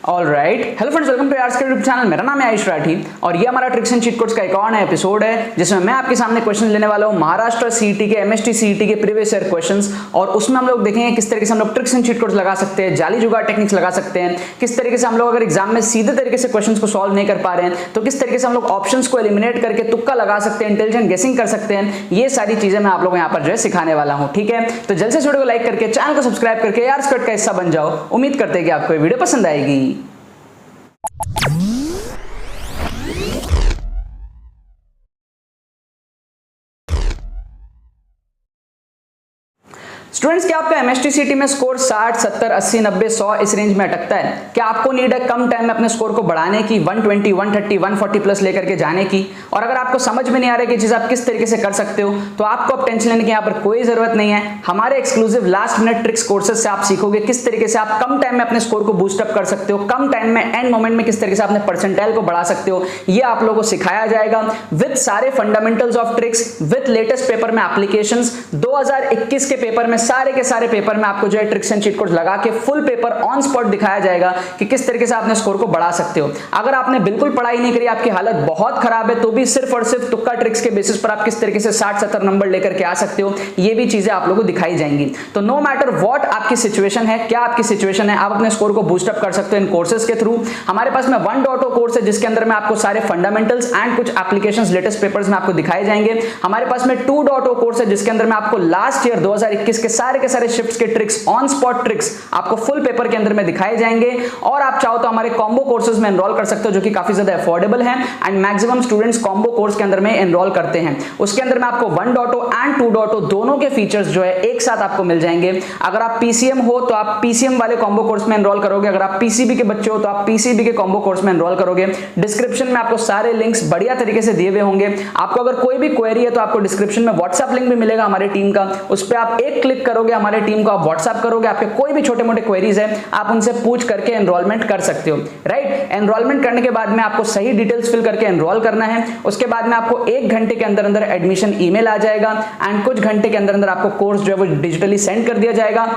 Alright, hello friends, welcome to आर्स के YouTube channel. मेरा नाम है आयुष राठी और ये हमारा ट्रिक्स एंड चीट कोड्स का एक और नया एपिसोड है जिसमें मैं आपके सामने क्वेश्चन लेने वाला हूं महाराष्ट्र सीईटी के, एमएसटी सीईटी के प्रीवियस ईयर क्वेश्चंस, और उसमें हम लोग देखेंगे किस तरीके से हम लोग ट्रिक्स एंड चीट कोड्स लगा सकते हैं, जाली जुगाड़ टेक्निक्स लगा सकते हैं, किस तरीके से हम लोग अगर एग्जाम में सीधे तरीके से क्वेश्चंस को सॉल्व नहीं कर पा रहे हैं तो किस तरीके से हम लोग ऑप्शंस को एलिमिनेट करके तुक्का लगा सकते हैं, इंटेलिजेंट गेसिंग कर सकते हैं। ये सारी चीजें मैं आप लोगों को यहाँ पर जो है सिखाने वाला हूँ। ठीक है, तो जल्द से वीडियो को लाइक करके चैनल को सब्सक्राइब करके यार स्क्वाड का हिस्सा बन जाओ। उम्मीद करते हैं कि आपको ये वीडियो पसंद आएगी। स्टूडेंट्स, क्या आपका एमएसटी सीईटी में स्कोर 60, 70, 80, 90, 100 इस रेंज में अटकता है? क्या आपको नीड है कम टाइम में अपने स्कोर को बढ़ाने की, 120, 130, 140 प्लस लेकर के जाने की? और अगर आपको समझ में नहीं आ रहा है कि चीज आप किस तरीके से कर सकते हो तो आपको अब टेंशन लेने की यहाँ पर कोई जरूरत नहीं है। हमारे exclusive last minute tricks courses से आप सीखोगे किस तरीके से आप कम टाइम में अपने स्कोर को बूस्ट अप कर सकते हो, कम टाइम में एंड मोमेंट में किस तरीके से अपने परसेंटाइल को बढ़ा सकते हो। ये आप लोगों को सिखाया जाएगा विद सारे fundamentals of tricks, with latest paper में एप्लीकेशंस। 2021 के पेपर में सारे के सारे पेपर में आपको जो है ट्रिक्स एंड चीट कोड्स लगा के फुल पेपर ऑन स्पॉट दिखाया जाएगा कि किस तरीके से आपने स्कोर को बढ़ा सकते हो। अगर आपने बिल्कुल पढ़ाई नहीं करी, आपकी हालत बहुत खराब है, तो भी सिर्फ और सिर्फ तुक्का ट्रिक्स के बेसिस पर आप किस तरीके से 60-70 नंबर लेकर के आ सकते हो, ये भी चीजें आप लोगों को दिखाई जाएंगी। तो नो मैटर व्हाट आपकी सिचुएशन है, क्या आपकी सिचुएशन है, आप अपने स्कोर को बूस्ट अप कर सकते हो इन कोर्सेज के थ्रू। हमारे पास में 1.0 कोर्स है जिसके अंदर में आपको सारे फंडामेंटल्स एंड कुछ एप्लीकेशंस लेटेस्ट पेपर्स में आपको दिखाए जाएंगे। हमारे पास में 2.0 कोर्स है जिसके अंदर में आपको लास्ट ईयर 2021 के सारे शिफ्ट्स के ट्रिक्स, ऑन स्पॉट ट्रिक्स आपको फुल पेपर के अंदर में दिखाए जाएंगे। और आप चाहो तो हमारे कॉम्बो कोर्सेज में एनरोल कर सकते हो जो कि काफी ज्यादा अफोर्डेबल है and maximum students combo course के अंदर में एनरोल करते हैं। उसके अंदर में आपको 1.0 एंड 2.0 दोनों के फीचर्स जो है एक साथ आपको मिल जाएंगे। अगर आप पीसीएम हो तो आप पीसीएम वाले कॉम्बो कोर्स में एनरोल करोगे, अगर आप पीसीबी के बच्चे हो तो आप पीसीबी के कॉम्बो कोर्स में एनरोल करोगे। डिस्क्रिप्शन में आपको सारे लिंक्स बढ़िया तरीके से दिए हुए होंगे। आपको अगर कोई भी क्वेरी है तो आपको डिस्क्रिप्शन में व्हाट्सएप लिंक भी मिलेगा हमारे टीम का, उस पर आप एक क्लिक करोगे, हमारे टीम को आप व्हाट्सएप करोगे, आपके कोई भी छोटे मोटे क्वेरीज है आप उनसे पूछ करके एनरोलमेंट कर सकते हो। राइट, एनरोलमेंट करने के बाद में आपको सही डिटेल्स फिल करके एनरोल करना है। उसके बाद में आपको 1 घंटे के अंदर अंदर एडमिशन ईमेल आ जाएगा एंड कुछ घंटे के अंदर अंदर आपको कोर्स जो है वो डिजिटली सेंड कर दिया जाएगा।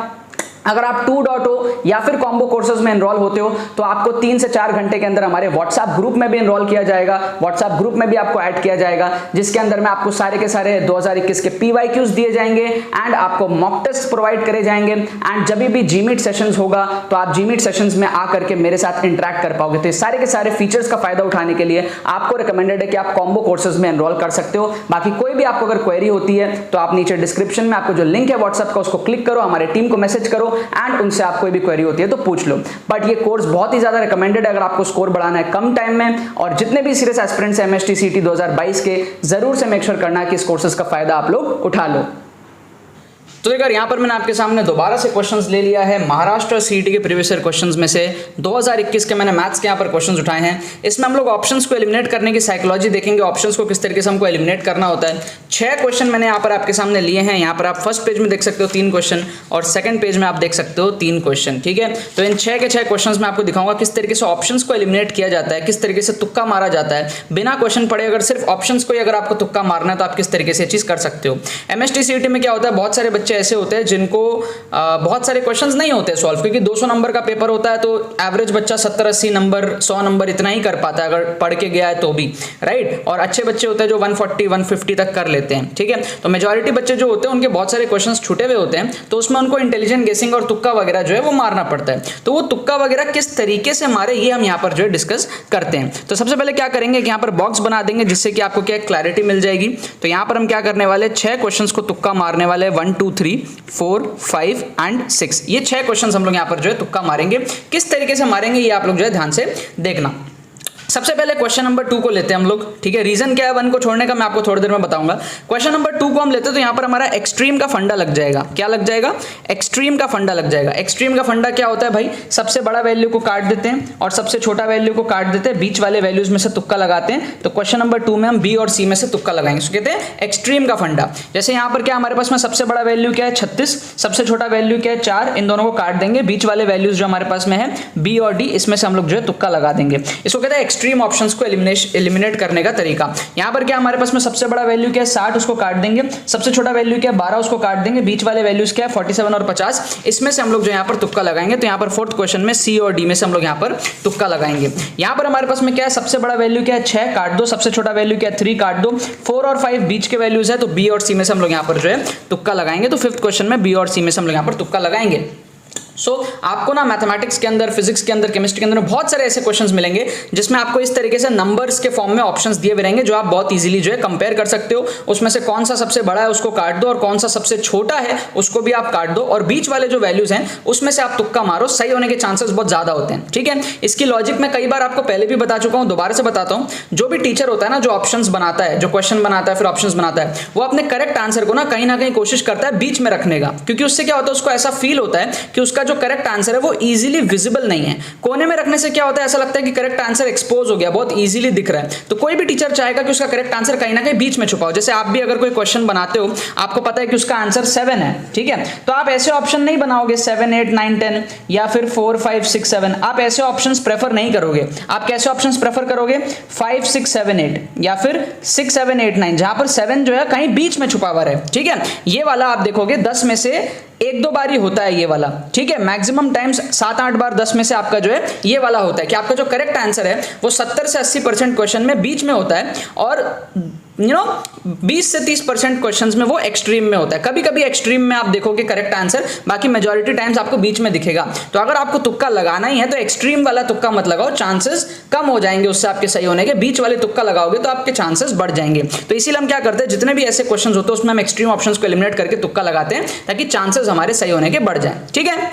अगर आप 2.0 या फिर कॉम्बो कोर्सेज में एनरोल होते हो तो आपको 3 से 4 घंटे के अंदर हमारे व्हाट्सएप ग्रुप में भी एनरोल किया जाएगा। व्हाट्सएप ग्रुप में भी आपको ऐड किया जाएगा जिसके अंदर में आपको सारे के सारे 2021 के पीवाईक्यूज दिए जाएंगे एंड आपको मॉक टेस्ट प्रोवाइड करे जाएंगे। एंड जब भी जीमीट सेशंस होगा तो आप जीमीट सेशंस में आकर के मेरे साथ इंटरेक्ट कर पाओगे। तो ये सारे के सारे फीचर्स का फायदा उठाने के लिए आपको रिकमेंडेड है कि आप कॉम्बो कोर्सेज में एनरोल कर सकते हो। बाकी कोई भी आपको अगर क्वेरी होती है तो आप नीचे डिस्क्रिप्शन में आपको जो लिंक है व्हाट्सएप का उसको क्लिक करो, हमारे टीम को मैसेज करो एंड उनसे कोई भी क्वेरी होती है तो पूछ लो। बट ये कोर्स बहुत ही ज्यादा रिकमेंडेड है अगर आपको स्कोर बढ़ाना है कम टाइम में। और जितने भी सीरियस एस्पिरेंट्स हैं एमएसटी सीईटी 2022 के, जरूर से मेक श्योर करना है कि इस कोर्सेज का फायदा आप लोग उठा लो। तो देखो यहाँ पर मैंने आपके सामने दोबारा से क्वेश्चंस ले लिया है महाराष्ट्र सीईटी के प्रीवियस ईयर क्वेश्चंस में से 2021 के मैंने मैथ्स के यहाँ पर क्वेश्चंस उठाए हैं। इसमें हम लोग ऑप्शंस को एलिमिनेट करने की साइकोलॉजी देखेंगे, ऑप्शंस को किस तरीके से हमको एलिमिनेट करना होता है। 6 क्वेश्चन मैंने यहाँ पर आपके सामने लिए हैं। यहाँ पर आप फर्स्ट पेज में देख सकते हो 3 क्वेश्चन और सेकंड पेज में आप देख सकते हो 3 क्वेश्चन। ठीक है, तो इन 6 के 6 क्वेश्चन में आपको दिखाऊंगा किस तरीके से ऑप्शंस को एलिमिनेट किया जाता है, किस तरीके से तुक्का मारा जाता है बिना क्वेश्चन पढ़े। अगर सिर्फ ऑप्शंस को ही अगर आपको तुक्का मारना है तो आप किस तरीके से चीज कर सकते हो। एमएसटी सीईटी में क्या होता है, बहुत सारे बच्चे ऐसे होते हैं जिनको बहुत सारे क्वेश्चंस नहीं होते सॉल्व, क्योंकि 200 नंबर का पेपर होता है तो एवरेज बच्चा 70-80 नंबर 100 नंबर इतना ही कर पाता है अगर पढ़ के गया है तो भी। राइट, और अच्छे बच्चे होते हैं जो 140-150 तक कर लेते हैं। ठीक है, तो मेजॉरिटी बच्चे जो होते हैं उनके बहुत सारे क्वेश्चंस छूटे हुए होते हैं तो उसमें उनको इंटेलिजेंट गेसिंग और तुक्का वगैरह जो है वो मारना पड़ता है। तो वो तुक्का वगैरह किस तरीके से मारे ये हम यहाँ पर जो है डिस्कस करते हैं। तो सबसे पहले क्या करेंगे कि यहाँ पर बॉक्स बना देंगे जिससे कि आपको क्या क्लैरिटी मिल जाएगी। तो यहाँ पर हम क्या करने वाले, 6 क्वेश्चंस को तुक्का मारने वाले, 1 2 3 4 5 एंड 6। ये 6 क्वेश्चंस हम लोग यहाँ पर जो है तुक्का मारेंगे। किस तरीके से मारेंगे ये आप लोग जो है ध्यान से देखना। सबसे पहले क्वेश्चन नंबर 2 को लेते हैं हम लोग। ठीक है, रीजन क्या है 1 को छोड़ने का मैं आपको थोड़ी देर में बताऊंगा। क्वेश्चन नंबर 2 को हम लेते हैं तो यहाँ पर हमारा एक्सट्रीम का फंडा लग जाएगा। क्या लग जाएगा, एक्सट्रीम का फंडा लग जाएगा। एक्सट्रीम का फंडा क्या होता है भाई, सबसे बड़ा वैल्यू को काट देते हैं और सबसे छोटा वैल्यू को काट देते हैं, बीच वाले वैल्यूज में से तुक्का लगाते हैं। तो क्वेश्चन नंबर 2 में हम बी और सी में से तुक्का लगाएंगे, इसको कहते हैं एक्सट्रीम का फंडा। जैसे यहाँ पर क्या हमारे पास में सबसे बड़ा वैल्यू क्या है 36, सबसे छोटा वैल्यू क्या है 4, इन दोनों को काट देंगे, बीच वाले वैल्यूज जो हमारे पास में है बी और डी, इसमें से हम लोग जो है तुक्का लगा देंगे। इसको कहते हैं एक्सट्रीम ऑप्शंस को एलिमिनेट करने का तरीका। यहां पर क्या हमारे पास में सबसे बड़ा वैल्यू क्या है 60, उसको काट देंगे। सबसे छोटा वैल्यू क्या है 12, उसको काट देंगे। बीच वाले वैल्यूज क्या है 47 और 50। इसमें से हम लोग जो यहाँ पर तुक्का लगाएंगे। तो यहाँ पर फोर्थ क्वेश्चन में सी और डी में से हम लोग यहाँ पर तुक्का लगाएंगे। यहाँ पर हमारे पास में क्या है सबसे बड़ा वैल्यू क्या है 6, काट दो। सबसे छोटा वैल्यू क्या है 3, काट दो। 4 और 5 बीच के वैल्यूज है, तो बी और सी में से हम लोग यहाँ पर जो है तुक्का लगाएंगे। तो फिफ्थ क्वेश्चन में बी और सी में से हम लोग यहाँ पर तुक्का लगाएंगे। आपको ना मैथमेटिक्स के अंदर, फिजिक्स के अंदर, केमिस्ट्री के अंदर बहुत सारे ऐसे क्वेश्चंस मिलेंगे जिसमें आपको इस तरीके से नंबर्स के फॉर्म में ऑप्शंस दिए हुए रहेंगे, जो आप बहुत इजीली जो है कंपेयर कर सकते हो। उसमें से कौन सा सबसे बड़ा है उसको काट दो, और कौन सा सबसे छोटा है उसको भी आप काट दो, और बीच वाले जो वैल्यूज हैं उसमें से आप तुक्का मारो, सही होने के चांसेस बहुत ज्यादा होते हैं। ठीक है, इसकी लॉजिक मैं कई बार आपको पहले भी बता चुका हूं, दोबारा से बताता हूं। जो भी टीचर होता है ना, जो ऑप्शंस बनाता है, जो क्वेश्चन बनाता है फिर ऑप्शंस बनाता है, वो अपने करेक्ट आंसर को ना कहीं कोशिश करता है बीच में रखने का, क्योंकि उससे क्या होता है उसको ऐसा फील होता है कि उसका जो करेक्ट आंसर है वो इजीली विजिबल नहीं है। कोने में रखने से क्या होता है, ऐसा लगता है कि करेक्ट आंसर एक्सपोज हो गया, बहुत इजीली दिख रहा है। तो कोई भी टीचर चाहेगा कि उसका करेक्ट आंसर कहीं ना कहीं बीच में छुपा हो। जैसे आप भी अगर कोई क्वेश्चन बनाते हो, आपको पता है कि उसका आंसर 7 है, ठीक है, तो आप ऐसे ऑप्शन नहीं बनाओगे 7, 8, 9, 10 या फिर 4, 5, 6, 7। आप ऐसे ऑप्शंस प्रेफर नहीं करोगे। आप कैसे ऑप्शंस प्रेफर करोगे 5, 6, 7, 8 या फिर 6, 7, 8, 9, जहां पर 7 जो है कहीं बीच में छुपा हुआ है। ठीक है, ये वाला आप देखोगे 10 में से 1-2 बार ही होता है ये वाला। ठीक है, मैक्सिमम टाइम्स 7-8 बार 10 में से आपका जो है ये वाला होता है कि आपका जो करेक्ट आंसर है वो 70 से 80% क्वेश्चन में बीच में होता है, और 20 से 30% क्वेश्चंस में वो एक्सट्रीम में होता है। कभी कभी एक्सट्रीम में आप देखोगे करेक्ट आंसर, बाकी मेजॉरिटी टाइम्स आपको बीच में दिखेगा। तो अगर आपको तुक्का लगाना ही है तो एक्सट्रीम वाला तुक्का मत लगाओ, चांसेस कम हो जाएंगे उससे आपके सही होने के। बीच वाले तुक्का लगाओगे तो आपके चांसेस बढ़ जाएंगे। तो इसीलिए हम क्या करते हैं, जितने भी ऐसे क्वेश्चंस होते हैं उसमें हम एक्सट्रीम ऑप्शंस को एलिमिनेट करके तुक्का लगाते हैं, ताकि चांसेस हमारे सही होने के बढ़ जाए। ठीक है,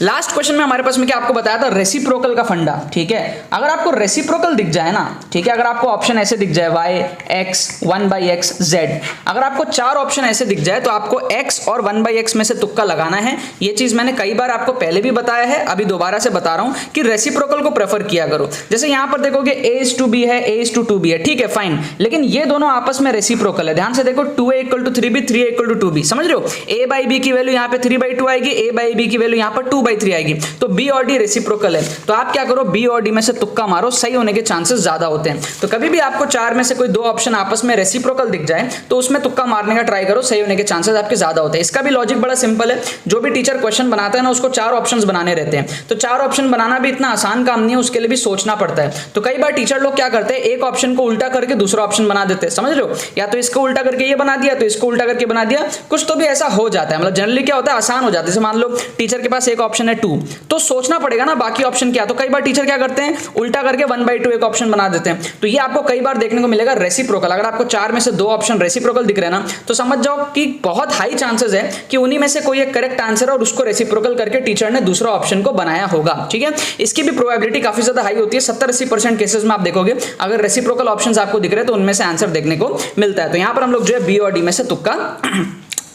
लास्ट क्वेश्चन में हमारे पास में क्या आपको बताया था, रेसिप्रोकल का फंडा। ठीक है, अगर आपको रेसिप्रोकल दिख जाए ना, ठीक है, अगर आपको ऑप्शन ऐसे दिख जाए y, x, 1/x, z, अगर आपको 4 ऑप्शन ऐसे दिख जाए तो आपको x और 1/x में से तुक्का लगाना है। ये चीज मैंने कई बार आपको पहले भी बताया है, अभी दोबारा से बता रहा हूं कि रेसिप्रोकल को प्रेफर किया करो। जैसे यहां पर देखोगे a:2b है, a:2b है, ठीक है फाइन, लेकिन ये दोनों आपस में रेसिप्रोकल है। ध्यान से देखो 2a = 3b, 3a = 2b, समझ रहे हो। a/b की वैल्यू यहां पे 3/2 आएगी, a/b की वैल्यू यहां पर 2/3 आएगी। तो बी और डी रेसिप्रोकल है, तो आप क्या करो बी और डी में से तुक्का मारो, सही होने के चांसेस ज्यादा होते हैं। तो कभी भी आपको 4 में से कोई 2 ऑप्शन आपस में रेसिप्रोकल दिख जाए तो उसमें तुक्का मारने का ट्राई करो, सही होने के चांसेस आपके ज्यादा होते हैं। इसका भी लॉजिक बड़ा सिंपल है। जो भी टीचर क्वेश्चन बनाता है ना, उसको 4 ऑप्शंस बनाने रहते हैं। तो 4 ऑप्शन बनाना भी इतना आसान काम नहीं है, उसके लिए भी सोचना पड़ता है। तो कई बार टीचर लोग क्या करते हैं, एक ऑप्शन को उल्टा करके दूसरा ऑप्शन बना देते हैं, समझ रहे हो, या तो इसको उल्टा करके ये बना दिया, तो इसको उल्टा करके बना दिया, कुछ तो भी ऐसा हो जाता है। मतलब जनरली क्या होता है, आसान हो जाता है। जैसे मान लो टीचर के पास एक ऑप्शन है 2, तो सोचना पड़ेगा ना बाकी ऑप्शन क्या। तो कई बार टीचर क्या करते हैं, उल्टा करके 1/2 एक ऑप्शन बना देते हैं। तो ये आपको कई बार देखने को मिलेगा रेसिप्रोकल। अगर आपको 4 में से 2 ऑप्शन रेसिप्रोकल दिख रहे हैं ना, तो समझ जाओ कि बहुत हाई चांसेस है कि उन्हीं में से कोई एक करेक्ट आंसर है और उसको रेसिप्रोकल करके टीचर ने दूसरा ऑप्शन को बनाया होगा। ठीक है, इसकी भी प्रोबेबिलिटी काफी ज्यादा हाई होती है। 70-80% केसेस में आप देखोगे अगर रेसिप्रोकल ऑप्शंस आपको दिख रहे हैं तो उनमें से आंसर देखने को मिलता है। तो यहां पर हम लोग जो है बी और डी में से तुक्का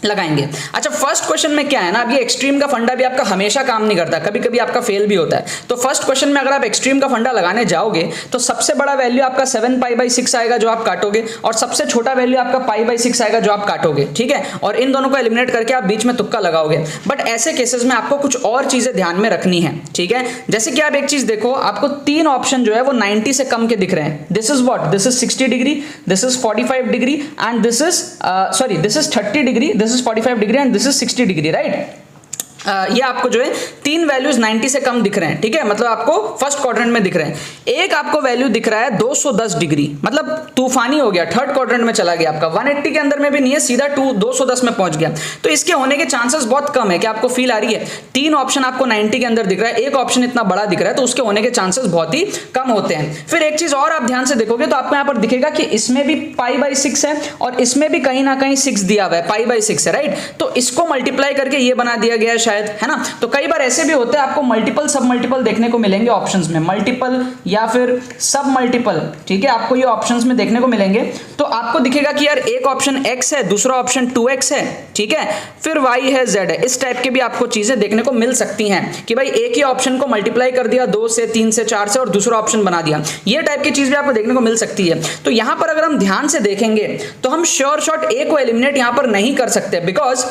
लगाएंगे। अच्छा, फर्स्ट क्वेश्चन में क्या है ना, अब ये एक्सट्रीम का फंडा भी आपका हमेशा काम नहीं करता, कभी कभी आपका फेल भी होता है। तो फर्स्ट क्वेश्चन में अगर आप एक्सट्रीम का फंडा लगाने जाओगे तो सबसे बड़ा वैल्यू आपका 7π/6 आएगा जो आप काटोगे, और सबसे छोटा वैल्यू आपका π/6 आएगा जो आप काटोगे। ठीक है, और इन दोनों को एलिमिनेट करके आप बीच में तुक्का लगाओगे। बट ऐसे केसेस में आपको कुछ और चीजें ध्यान में रखनी है। ठीक है, जैसे कि आप एक चीज देखो, आपको 3 ऑप्शन जो है वो 90 से कम के दिख रहे हैं। This is what, this is 60 degree, this is 45 degree and this is 30 degree, this is 45 degree and this is 60 degree, right. ये आपको जो है 3 वैल्यूज 90 से कम दिख रहे हैं। ठीक है, मतलब आपको फर्स्ट क्वाड्रेंट में दिख रहे हैं। एक आपको वैल्यू दिख रहा है 210 डिग्री, मतलब तूफानी हो गया, थर्ड क्वाड्रेंट में चला गया आपका। 180 के अंदर में भी नहीं है, सीधा 210 में पहुंच गया। तो इसके होने के चांसेस बहुत कम है कि आपको फील आ रही है। 3 ऑप्शन आपको 90 के अंदर दिख रहा है, एक ऑप्शन इतना बड़ा दिख रहा है, तो उसके होने के चांसेस बहुत ही कम होते हैं। फिर एक चीज और आप ध्यान से देखोगे तो आपको यहां पर दिखेगा कि इसमें भी π/6 है और इसमें भी कहीं ना कहीं 6 दिया हुआ है, π/6 है, राइट। तो इसको मल्टीप्लाई करके ये बना दिया गया है शायद, है ना। तो कई बार ऐसे भी होते हैं, आपको मल्टीपल सब मल्टीपल देखने को मिलेंगे ऑप्शंस में, मल्टीपल या फिर सब मल्टीपल। ठीक है, आपको ये ऑप्शंस में देखने को मिलेंगे। तो आपको दिखेगा कि यार एक ऑप्शन x है, दूसरा ऑप्शन 2x है, ठीक है, फिर y है, z है। इस टाइप के भी आपको चीजें देखने को मिल सकती हैं कि भाई एक ही ऑप्शन को मल्टीप्लाई कर दिया 2 से, 3 से, 4 से और दूसरा ऑप्शन बना दिया। ये टाइप की चीज भी आपको देखने को मिल सकती है। तो यहां पर अगर हम ध्यान से देखेंगे तो हम श्योर शॉट a को एलिमिनेट यहां पर नहीं कर सकते, बिकॉज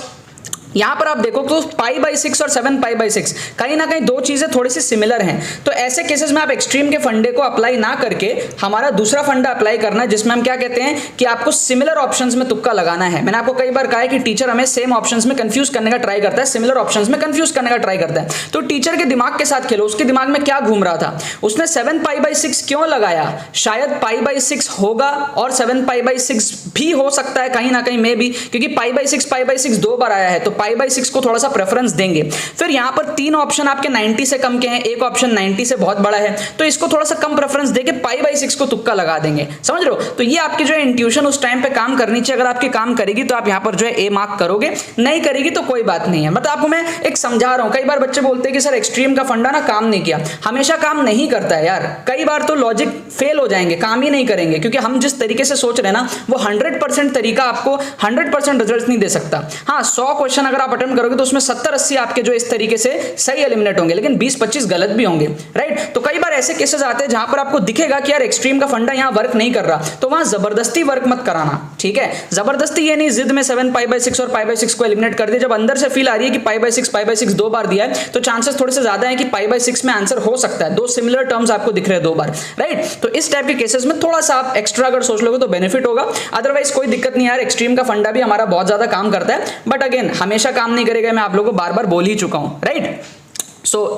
यहां पर आप देखो तो π/6 और 7π/6 कहीं ना कहीं दो चीजें थोड़ी सी सिमिलर हैं। तो ऐसे केसेस में आप एक्सट्रीम के फंडे को अप्लाई ना करके हमारा दूसरा फंडा अप्लाई करना है, जिसमें हम क्या कहते हैं कि आपको सिमिलर ऑप्शंस में तुक्का लगाना है। मैंने आपको कई बार कहा है कि टीचर हमें सेम ऑप्शंस में कंफ्यूज करने का ट्राई करता है, सिमिलर ऑप्शंस में कंफ्यूज करने का ट्राई करता है। तो टीचर के दिमाग के साथ खेलो, उसके दिमाग में क्या घूम रहा था, उसने 7π/6 क्यों लगाया, शायद π/6 होगा और 7π/6 भी हो सकता है कहीं ना कहीं में भी, क्योंकि π/6 दो बार आया है तो π/6 को थोड़ा सा प्रेफरेंस देंगे। फिर यहां पर तीन ऑप्शन आपके 90 से कम के हैं, एक ऑप्शन 90 से बहुत बड़ा है, तो इसको थोड़ा सा कम प्रेफरेंस देके π/6 को तुक्का लगा देंगे। समझ रहे हो? तो ये आपकी जो है इंट्यूशन उस टाइम पे काम करनी चाहिए। अगर आपकी काम करेगी तो आप यहां पर जो है ए मार्क करोगे, नहीं करेगी तो कोई बात नहीं है। मतलब आपको मैं एक समझा रहा हूं। कई बार बच्चे बोलते हैं कि सर एक्सट्रीम का फंडा ना काम नहीं किया। हमेशा काम नहीं करता है यार, कई बार तो लॉजिक फेल हो जाएंगे, काम ही नहीं करेंगे, क्योंकि हम जिस तरीके से सोच रहे हैं ना वो 100% तरीका आपको 100% रिजल्ट नहीं दे सकता। हाँ, 100 क्वेश्चन अगर आप अटेम्प्ट करोगे तो उसमें 70-80 आपके जो इस तरीके से सही एलिमिनेट होंगे, लेकिन 20-25 गलत भी होंगे, राइट। तो कई बार ऐसे केसेस आते हैं जहां पर आपको दिखेगा कि यार एक्सट्रीम का फंडा यहां वर्क नहीं कर रहा, तो वहां जबरदस्ती वर्क मत कराना, ठीक है। जबरदस्ती ये नहीं जिद में 7π/6 और π/6 को एलिमिनेट कर दिया। जब अंदर से फील आ रही है कि π/6 दो बार दिया है तो चांसेस थोड़े से ज्यादा है कि π/6 में आंसर हो सकता है। दो सिमिलर टर्म्स आपको दिख रहे हैं दो बार, राइट। तो इस टाइप के केसेस में थोड़ा सा आप एक्स्ट्रा अगर सोच लोगे तो बेनिफिट होगा, अदरवाइज कोई दिक्कत नहीं यार। एक्सट्रीम का फंडा भी हमारा बहुत ज्यादा काम करता है, बट अगेन हमेशा काम नहीं करेगा, मैं आप लोगों को बार बार बोल ही चुका हूं, राइट।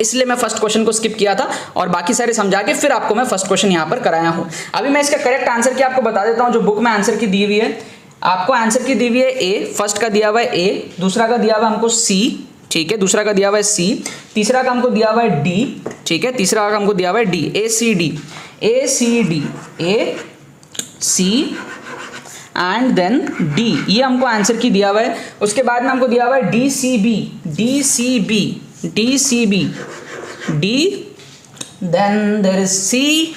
इसलिए मैं फर्स्ट क्वेश्चन को स्किप किया था और बाकी सारे समझा के फिर आपको मैं फर्स्ट क्वेश्चन यहां पर कराया हूं। अभी मैं इसका करेक्ट आंसर की आपको बता देता हूं। जो बुक में आंसर की दी हुई है, आपको आंसर की दी हुई है ए, फर्स्ट का दिया हुआ है ए, दूसरा का दिया हुआ है हमको सी, ठीक है, दूसरा का दिया हुआ है सी, तीसरा का हमको दिया हुआ है डी, ठीक है, तीसरा का हमको दिया हुआ है D, A C D, A C D, A C and then D, ये हमको आंसर की दिया हुआ है। उसके बाद में हमको दिया हुआ है D C B, D C B, D C B, D, then there is C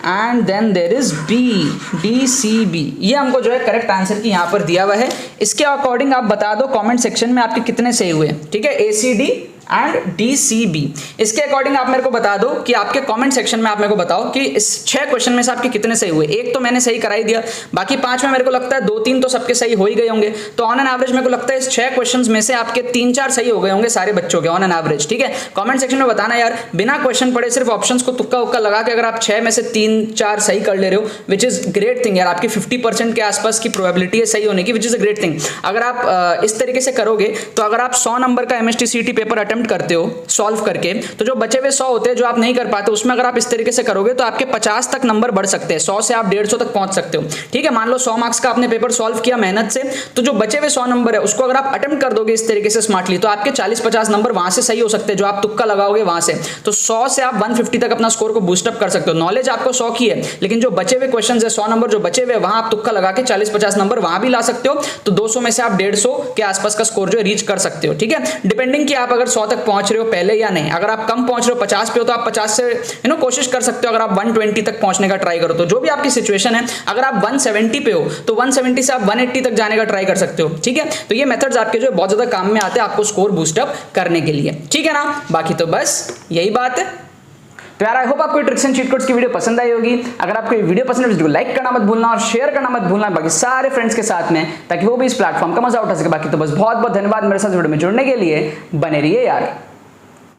and then there is B, D C B. ये हमको जो है करेक्ट आंसर की यहां पर दिया हुआ है। इसके अकॉर्डिंग आप बता दो कमेंट सेक्शन में आपके कितने सही हुए, ठीक है, ए सी डी एंड DCB। इसके अकॉर्डिंग आप मेरे को बता दो कि आपके कमेंट सेक्शन में आप मेरे को बताओ कि इस 6 क्वेश्चन में से आपके कितने सही हुए। एक तो मैंने सही कराई दिया, बाकी 5 में मेरे को लगता है 2-3 तो सबके सही हो ही गए होंगे। तो ऑन एन एवरेज मेरे को लगता है इस 6 क्वेश्चंस में से आपके 3-4 सही हो गए होंगे सारे बच्चों के ऑन एन एवरेज, ठीक है। कमेंट सेक्शन में बताना यार, बिना क्वेश्चन पढ़े सिर्फ ऑप्शंस को तुक्का उक्का लगा के अगर आप 6 में से 3-4 सही कर ले रहे हो, विच इज ग्रेट थिंग यार। आपकी 50% के आसपास की प्रोबेबिलिटी है सही होने की, which is a great thing. अगर आप इस तरीके से करोगे तो अगर आप 100 नंबर का MST CT पेपर अटेम्प्ट करते हो सॉल्व करके, तो जो बचे हुए 100 होते हैं जो आप नहीं कर पाते, उसमें अगर आप इस तरीके से करोगे तो आपके 50 तक नंबर बढ़ सकते हैं। 100 से आप 150 तक पहुंच सकते हो, ठीक है। मान लो 100 मार्क्स का आपने पेपर सॉल्व किया मेहनत से, तो जो बचे हुए 100 नंबर है उसको अगर आप अटेम्प्ट कर दोगे इस तरीके से स्मार्टली, तो आपके 40-50 नंबर वहां से सही हो सकते हैं जो आप तुक्का लगाओगे वहां से। तो 100 से आप 150 तक अपना स्कोर को बूस्टअप कर सकते हो। नॉलेज आपको 100 की है, लेकिन जो बचे हुए क्वेश्चन है 100 नंबर जो बचे हुए वहां आप तुक्का लगा के 40-50 नंबर वहां भी ला सकते हो। तो 200 में से आप 150 के आसपास का स्कोर जो रीच कर सकते हो, ठीक है। डिपेंडिंग कि आप अगर 100 तक पहुंच रहे हो पहले या नहीं। अगर आप कम पहुंच रहे हो 50 पे हो तो आप 50 से कोशिश कर सकते हो। अगर आप 120 तक पहुंचने का ट्राई करो तो जो भी आपकी सिचुएशन है, अगर आप 170 पे हो तो 170 से आप 180 तक जाने का ट्राई कर सकते हो, ठीक है। तो ये मेथड्स आपके जो बहुत ज्यादा काम में आते हैं आपको स्कोर बूस्ट अप करने के लिए, ठीक है ना। बाकी तो बस यही बात है। तो यार आई होप आपको ट्रिक्स एंड चीट कोड्स की वीडियो पसंद आई होगी। अगर आपको ये वीडियो पसंद है तो लाइक करना मत भूलना और शेयर करना मत भूलना बाकी सारे फ्रेंड्स के साथ में, ताकि वो भी इस प्लेटफॉर्म का मजा उठा सके। बाकी तो बस बहुत बहुत धन्यवाद मेरे साथ वीडियो में जुड़ने के लिए। बने रहिए यार।